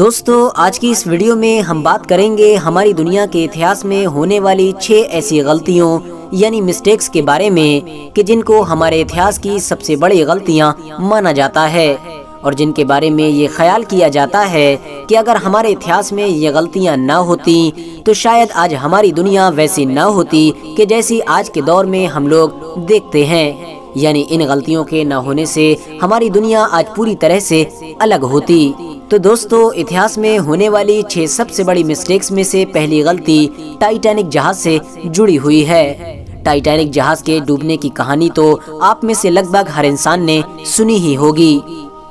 दोस्तों आज की इस वीडियो में हम बात करेंगे हमारी दुनिया के इतिहास में होने वाली 6 ऐसी गलतियों यानी मिस्टेक्स के बारे में कि जिनको हमारे इतिहास की सबसे बड़ी गलतियां माना जाता है और जिनके बारे में ये ख्याल किया जाता है कि अगर हमारे इतिहास में ये गलतियां ना होती तो शायद आज हमारी दुनिया वैसी ना होती कि जैसी आज के दौर में हम लोग देखते हैं। यानी इन गलतियों के ना होने से हमारी दुनिया आज पूरी तरह से अलग होती। तो दोस्तों इतिहास में होने वाली 6 सबसे बड़ी मिस्टेक्स में से पहली गलती टाइटैनिक जहाज से जुड़ी हुई है। टाइटैनिक जहाज के डूबने की कहानी तो आप में से लगभग हर इंसान ने सुनी ही होगी।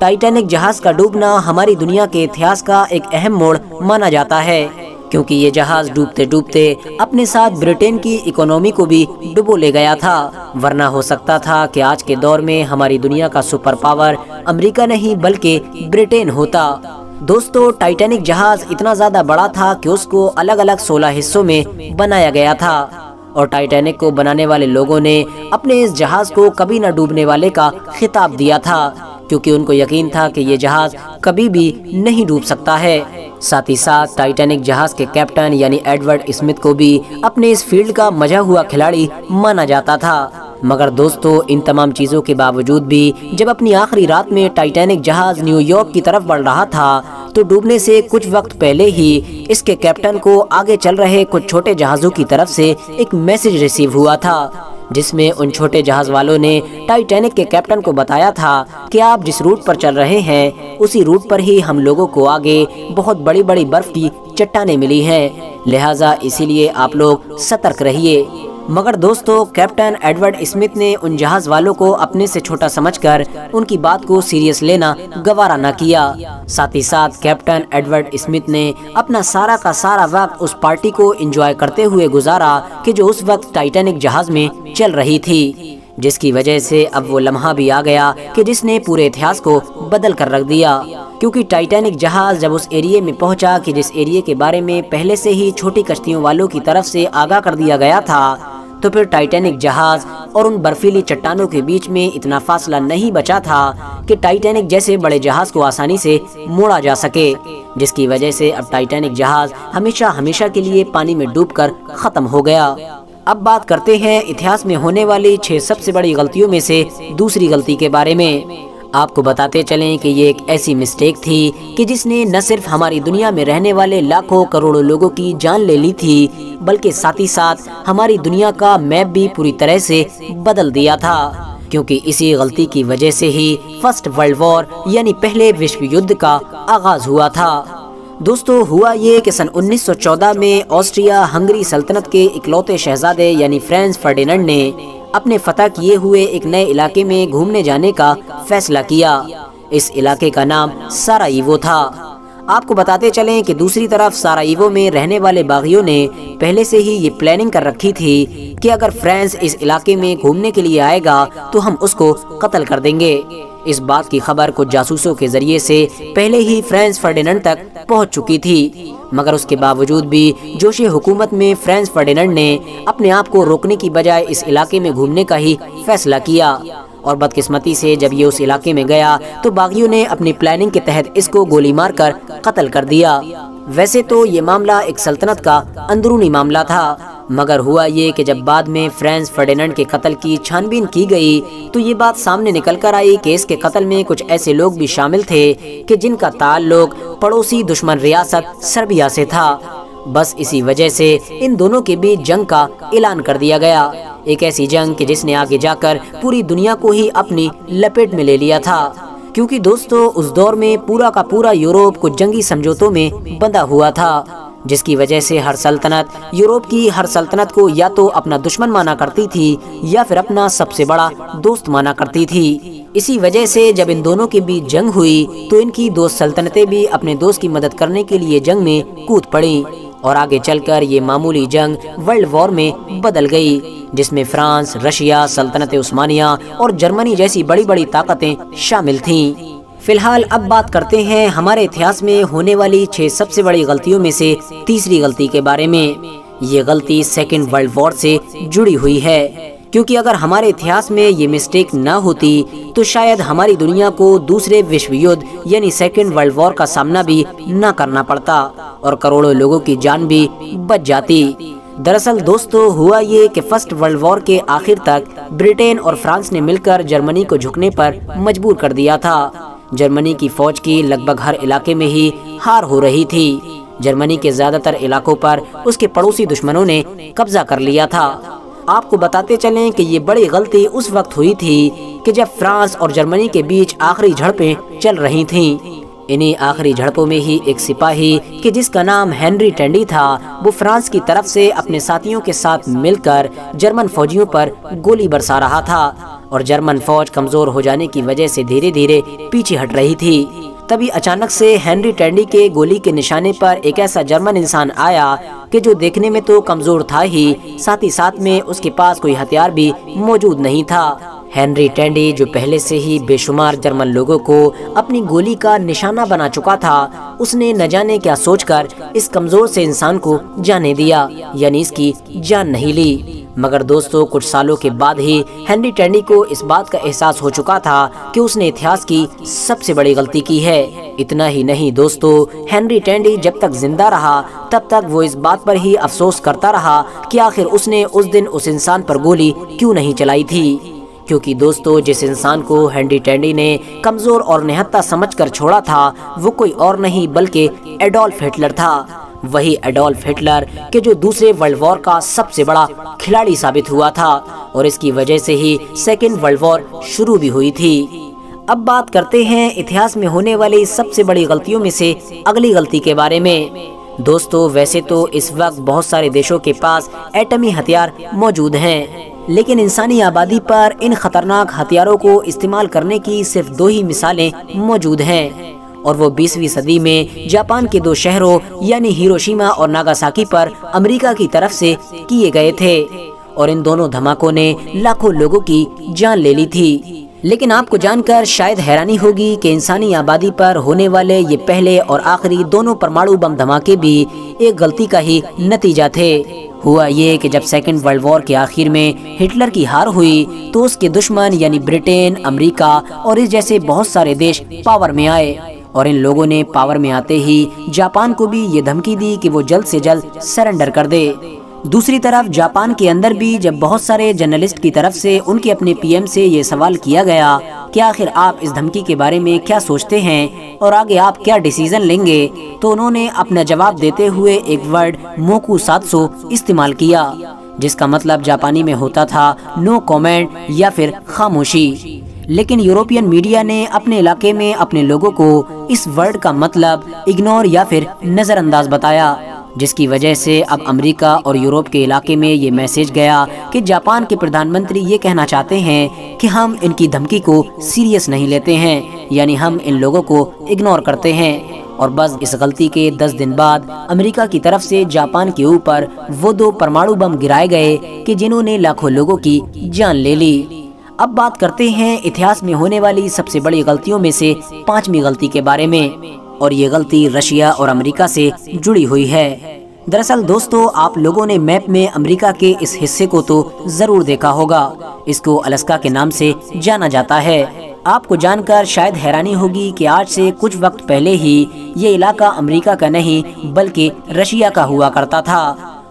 टाइटैनिक जहाज का डूबना हमारी दुनिया के इतिहास का एक अहम मोड़ माना जाता है, क्योंकि ये जहाज डूबते डूबते अपने साथ ब्रिटेन की इकोनॉमी को भी डुबो ले गया था। वरना हो सकता था कि आज के दौर में हमारी दुनिया का सुपर पावर अमेरिका नहीं बल्कि ब्रिटेन होता। दोस्तों टाइटैनिक जहाज इतना ज्यादा बड़ा था कि उसको अलग अलग 16 हिस्सों में बनाया गया था और टाइटैनिक को बनाने वाले लोगों ने अपने इस जहाज को कभी न डूबने वाले का खिताब दिया था, क्योंकि उनको यकीन था कि ये जहाज कभी भी नहीं डूब सकता है। साथ ही साथ टाइटैनिक जहाज के कैप्टन यानी एडवर्ड स्मिथ को भी अपने इस फील्ड का मजा हुआ खिलाड़ी माना जाता था। मगर दोस्तों इन तमाम चीजों के बावजूद भी जब अपनी आखिरी रात में टाइटैनिक जहाज न्यूयॉर्क की तरफ बढ़ रहा था तो डूबने से कुछ वक्त पहले ही इसके कैप्टन को आगे चल रहे कुछ छोटे जहाजों की तरफ से एक मैसेज रिसीव हुआ था, जिसमें उन छोटे जहाज वालों ने टाइटैनिक के कैप्टन को बताया था कि आप जिस रूट पर चल रहे हैं उसी रूट पर ही हम लोगों को आगे बहुत बड़ी बड़ी बर्फ की चट्टानें मिली हैं, लिहाजा इसीलिए आप लोग सतर्क रहिए। मगर दोस्तों कैप्टन एडवर्ड स्मिथ ने उन जहाज वालों को अपने से छोटा समझकर उनकी बात को सीरियस लेना गवारा न किया। साथ ही साथ कैप्टन एडवर्ड स्मिथ ने अपना सारा का सारा वक्त उस पार्टी को एंजॉय करते हुए गुजारा कि जो उस वक्त टाइटैनिक जहाज में चल रही थी, जिसकी वजह से अब वो लम्हा भी आ गया कि जिसने पूरे इतिहास को बदल कर रख दिया। क्योंकि टाइटैनिक जहाज जब उस एरिया में पहुंचा कि जिस एरिया के बारे में पहले से ही छोटी कश्तियों वालों की तरफ से आगाह कर दिया गया था, तो फिर टाइटैनिक जहाज और उन बर्फीली चट्टानों के बीच में इतना फासला नहीं बचा था कि टाइटैनिक जैसे बड़े जहाज को आसानी से मोड़ा जा सके, जिसकी वजह से अब टाइटैनिक जहाज हमेशा हमेशा के लिए पानी में डूबकर खत्म हो गया। अब बात करते हैं इतिहास में होने वाली 6 सबसे बड़ी गलतियों में से दूसरी गलती के बारे में। आपको बताते चलें कि ये एक ऐसी मिस्टेक थी कि जिसने न सिर्फ हमारी दुनिया में रहने वाले लाखों करोड़ों लोगों की जान ले ली थी, बल्कि साथ ही साथ हमारी दुनिया का मैप भी पूरी तरह से बदल दिया था। क्योंकि इसी गलती की वजह से ही फर्स्ट वर्ल्ड वॉर यानी पहले विश्व युद्ध का आगाज हुआ था। दोस्तों हुआ ये कि सन 1914 में ऑस्ट्रिया हंगरी सल्तनत के इकलौते शहजादे यानी फ्रांज फर्डिनेंड ने अपने फतह किए हुए एक नए इलाके में घूमने जाने का फैसला किया। इस इलाके का नाम सारायिवो था। आपको बताते चलें कि दूसरी तरफ सारायिवो में रहने वाले बागियों ने पहले से ही ये प्लानिंग कर रखी थी कि अगर फ्रांस इस इलाके में घूमने के लिए आएगा तो हम उसको कत्ल कर देंगे। इस बात की खबर कुछ जासूसों के जरिए से पहले ही फ्रांस फर्डिनेंड तक पहुंच चुकी थी, मगर उसके बावजूद भी जोशी हुकूमत में फ्रांस फर्डिनेंड ने अपने आप को रोकने की बजाय इस इलाके में घूमने का ही फैसला किया। और बदकिस्मती से जब ये उस इलाके में गया तो बागियों ने अपनी प्लानिंग के तहत इसको गोली मारकर कत्ल कर दिया। वैसे तो ये मामला एक सल्तनत का अंदरूनी मामला था, मगर हुआ ये कि जब बाद में फ्रांस फर्डिनेंड के कत्ल की छानबीन की गई तो ये बात सामने निकल कर आई कि इसके कत्ल में कुछ ऐसे लोग भी शामिल थे कि जिनका ताल्लुक पड़ोसी दुश्मन रियासत सर्बिया से था। बस इसी वजह से इन दोनों के बीच जंग का ऐलान कर दिया गया, एक ऐसी जंग कि जिसने आगे जाकर पूरी दुनिया को ही अपनी लपेट में ले लिया था। क्योंकि दोस्तों उस दौर में पूरा का पूरा यूरोप कुछ जंगी समझौतों में बंधा हुआ था, जिसकी वजह से हर सल्तनत यूरोप की हर सल्तनत को या तो अपना दुश्मन माना करती थी या फिर अपना सबसे बड़ा दोस्त माना करती थी। इसी वजह से जब इन दोनों के बीच जंग हुई तो इनकी दोस्त सल्तनतें भी अपने दोस्त की मदद करने के लिए जंग में कूद पड़ी और आगे चलकर ये मामूली जंग वर्ल्ड वॉर में बदल गई, जिसमें फ्रांस, रशिया, सल्तनत उस्मानिया और जर्मनी जैसी बड़ी बड़ी ताकतें शामिल थीं। फिलहाल अब बात करते हैं हमारे इतिहास में होने वाली 6 सबसे बड़ी गलतियों में से तीसरी गलती के बारे में। ये गलती सेकेंड वर्ल्ड वॉर से जुड़ी हुई है। क्योंकि अगर हमारे इतिहास में ये मिस्टेक ना होती तो शायद हमारी दुनिया को दूसरे विश्व युद्ध यानी सेकेंड वर्ल्ड वॉर का सामना भी न करना पड़ता और करोड़ों लोगों की जान भी बच जाती। दरअसल दोस्तों हुआ ये कि फर्स्ट वर्ल्ड वॉर के आखिर तक ब्रिटेन और फ्रांस ने मिलकर जर्मनी को झुकने पर मजबूर कर दिया था। जर्मनी की फौज की लगभग हर इलाके में ही हार हो रही थी। जर्मनी के ज्यादातर इलाकों पर उसके पड़ोसी दुश्मनों ने कब्जा कर लिया था। आपको बताते चलें कि ये बड़ी गलती उस वक्त हुई थी कि जब फ्रांस और जर्मनी के बीच आखिरी झड़पें चल रही थीं। इन्हीं आखिरी झड़पों में ही एक सिपाही कि जिसका नाम हेनरी टेंडी था, वो फ्रांस की तरफ से अपने साथियों के साथ मिलकर जर्मन फौजियों पर गोली बरसा रहा था और जर्मन फौज कमजोर हो जाने की वजह से धीरे धीरे पीछे हट रही थी। तभी अचानक से हेनरी टेंडी के गोली के निशाने पर एक ऐसा जर्मन इंसान आया कि जो देखने में तो कमजोर था ही, साथ ही साथ में उसके पास कोई हथियार भी मौजूद नहीं था। हेनरी टेंडी जो पहले से ही बेशुमार जर्मन लोगों को अपनी गोली का निशाना बना चुका था, उसने न जाने क्या सोचकर इस कमजोर से इंसान को जाने दिया, यानी इसकी जान नहीं ली। मगर दोस्तों कुछ सालों के बाद ही हेनरी टेंडी को इस बात का एहसास हो चुका था कि उसने इतिहास की सबसे बड़ी गलती की है। इतना ही नहीं दोस्तों, हेनरी टेंडी जब तक जिंदा रहा तब तक वो इस बात पर ही अफसोस करता रहा कि आखिर उसने उस दिन उस इंसान पर गोली क्यों नहीं चलाई थी। क्योंकि दोस्तों जिस इंसान को हेनरी टेंडी ने कमजोर और निहत्था समझकर छोड़ा था, वो कोई और नहीं बल्कि एडोल्फ हिटलर था। वही एडोल्फ हिटलर के जो दूसरे वर्ल्ड वॉर का सबसे बड़ा खिलाड़ी साबित हुआ था और इसकी वजह से ही सेकेंड वर्ल्ड वॉर शुरू भी हुई थी। अब बात करते हैं इतिहास में होने वाली सबसे बड़ी गलतियों में से अगली गलती के बारे में। दोस्तों वैसे तो इस वक्त बहुत सारे देशों के पास एटमी हथियार मौजूद हैं, लेकिन इंसानी आबादी पर इन खतरनाक हथियारों को इस्तेमाल करने की सिर्फ 2 ही मिसालें मौजूद हैं और वो 20वीं सदी में जापान के 2 शहरों यानी हिरोशिमा और नागासाकी पर अमेरिका की तरफ से किए गए थे और इन दोनों धमाकों ने लाखों लोगों की जान ले ली थी। लेकिन आपको जानकर शायद हैरानी होगी कि इंसानी आबादी पर होने वाले ये पहले और आखिरी दोनों परमाणु बम धमाके भी एक गलती का ही नतीजा थे। हुआ ये कि जब सेकेंड वर्ल्ड वॉर के आखिर में हिटलर की हार हुई तो उसके दुश्मन यानी ब्रिटेन, अमेरिका और इस जैसे बहुत सारे देश पावर में आए और इन लोगों ने पावर में आते ही जापान को भी ये धमकी दी कि वो जल्द से जल्द सरेंडर कर दे। दूसरी तरफ जापान के अंदर भी जब बहुत सारे जर्नलिस्ट की तरफ से उनके अपने पीएम से ये सवाल किया गया कि आखिर आप इस धमकी के बारे में क्या सोचते हैं और आगे आप क्या डिसीजन लेंगे, तो उन्होंने अपना जवाब देते हुए एक वर्ड मोकू 700 इस्तेमाल किया, जिसका मतलब जापानी में होता था नो कमेंट या फिर खामोशी। लेकिन यूरोपियन मीडिया ने अपने इलाके में अपने लोगों को इस वर्ड का मतलब इग्नोर या फिर नजरअंदाज बताया, जिसकी वजह से अब अमेरिका और यूरोप के इलाके में ये मैसेज गया कि जापान के प्रधानमंत्री ये कहना चाहते हैं कि हम इनकी धमकी को सीरियस नहीं लेते हैं, यानी हम इन लोगों को इग्नोर करते हैं। और बस इस गलती के 10 दिन बाद अमेरिका की तरफ से जापान के ऊपर वो 2 परमाणु बम गिराए गए कि जिन्होंने लाखों लोगों की जान ले ली। अब बात करते हैं इतिहास में होने वाली सबसे बड़ी गलतियों में से 5वीं गलती के बारे में, और ये गलती रशिया और अमेरिका से जुड़ी हुई है। दरअसल दोस्तों आप लोगों ने मैप में अमेरिका के इस हिस्से को तो जरूर देखा होगा। इसको अलास्का के नाम से जाना जाता है। आपको जानकर शायद हैरानी होगी कि आज से कुछ वक्त पहले ही ये इलाका अमेरिका का नहीं बल्कि रशिया का हुआ करता था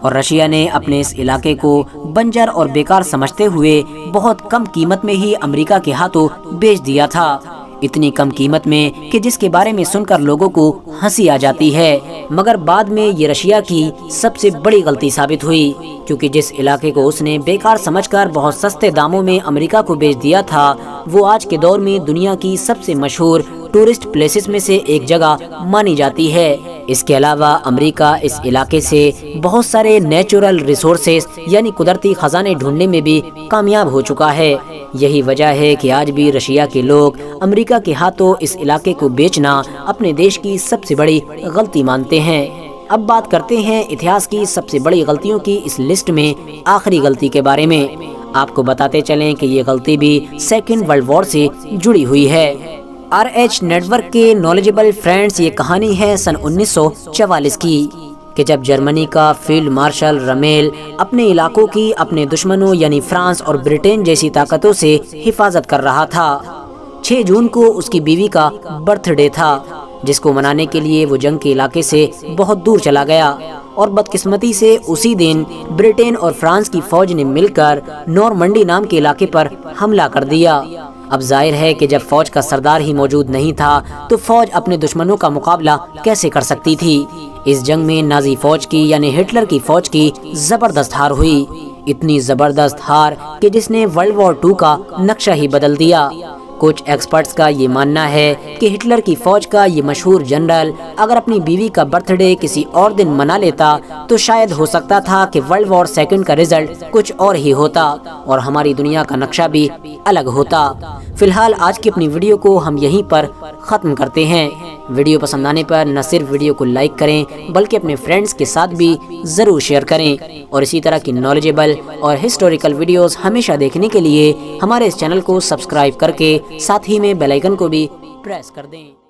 और रशिया ने अपने इस इलाके को बंजर और बेकार समझते हुए बहुत कम कीमत में ही अमेरिका के हाथों बेच दिया था। इतनी कम कीमत में कि जिसके बारे में सुनकर लोगों को हंसी आ जाती है। मगर बाद में ये रशिया की सबसे बड़ी गलती साबित हुई, क्योंकि जिस इलाके को उसने बेकार समझकर बहुत सस्ते दामों में अमेरिका को बेच दिया था, वो आज के दौर में दुनिया की सबसे मशहूर टूरिस्ट प्लेसेस में से एक जगह मानी जाती है। इसके अलावा अमेरिका इस इलाके से बहुत सारे नेचुरल रिसोर्सेस यानी कुदरती खजाने ढूंढने में भी कामयाब हो चुका है। यही वजह है कि आज भी रशिया के लोग अमेरिका के हाथों इस इलाके को बेचना अपने देश की सबसे बड़ी गलती मानते हैं। अब बात करते हैं इतिहास की सबसे बड़ी गलतियों की इस लिस्ट में आखिरी गलती के बारे में। आपको बताते चलें कि ये गलती भी सेकेंड वर्ल्ड वॉर से जुड़ी हुई है। RH नेटवर्क के नॉलेजेबल फ्रेंड्स, ये कहानी है सन 1944 की। कि जब जर्मनी का फील्ड मार्शल रमेल अपने इलाकों की अपने दुश्मनों यानी फ्रांस और ब्रिटेन जैसी ताकतों से हिफाजत कर रहा था। 6 जून को उसकी बीवी का बर्थडे था, जिसको मनाने के लिए वो जंग के इलाके से बहुत दूर चला गया और बदकिस्मती से उसी दिन ब्रिटेन और फ्रांस की फौज ने मिलकर नॉर्मंडी नाम के इलाके पर हमला कर दिया। अब जाहिर है कि जब फौज का सरदार ही मौजूद नहीं था तो फौज अपने दुश्मनों का मुकाबला कैसे कर सकती थी। इस जंग में नाजी फौज की यानी हिटलर की फौज की जबरदस्त हार हुई, इतनी जबरदस्त हार कि जिसने वर्ल्ड वॉर 2 का नक्शा ही बदल दिया। कुछ एक्सपर्ट्स का ये मानना है कि हिटलर की फौज का ये मशहूर जनरल अगर अपनी बीवी का बर्थडे किसी और दिन मना लेता तो शायद हो सकता था कि वर्ल्ड वॉर 2 का रिजल्ट कुछ और ही होता और हमारी दुनिया का नक्शा भी अलग होता। फिलहाल आज की अपनी वीडियो को हम यहीं पर ख़त्म करते हैं। वीडियो पसंद आने पर न सिर्फ वीडियो को लाइक करें बल्कि अपने फ्रेंड्स के साथ भी ज़रूर शेयर करें और इसी तरह की नॉलेजेबल और हिस्टोरिकल वीडियोस हमेशा देखने के लिए हमारे इस चैनल को सब्सक्राइब करके साथ ही में बेल आइकन को भी प्रेस कर दें।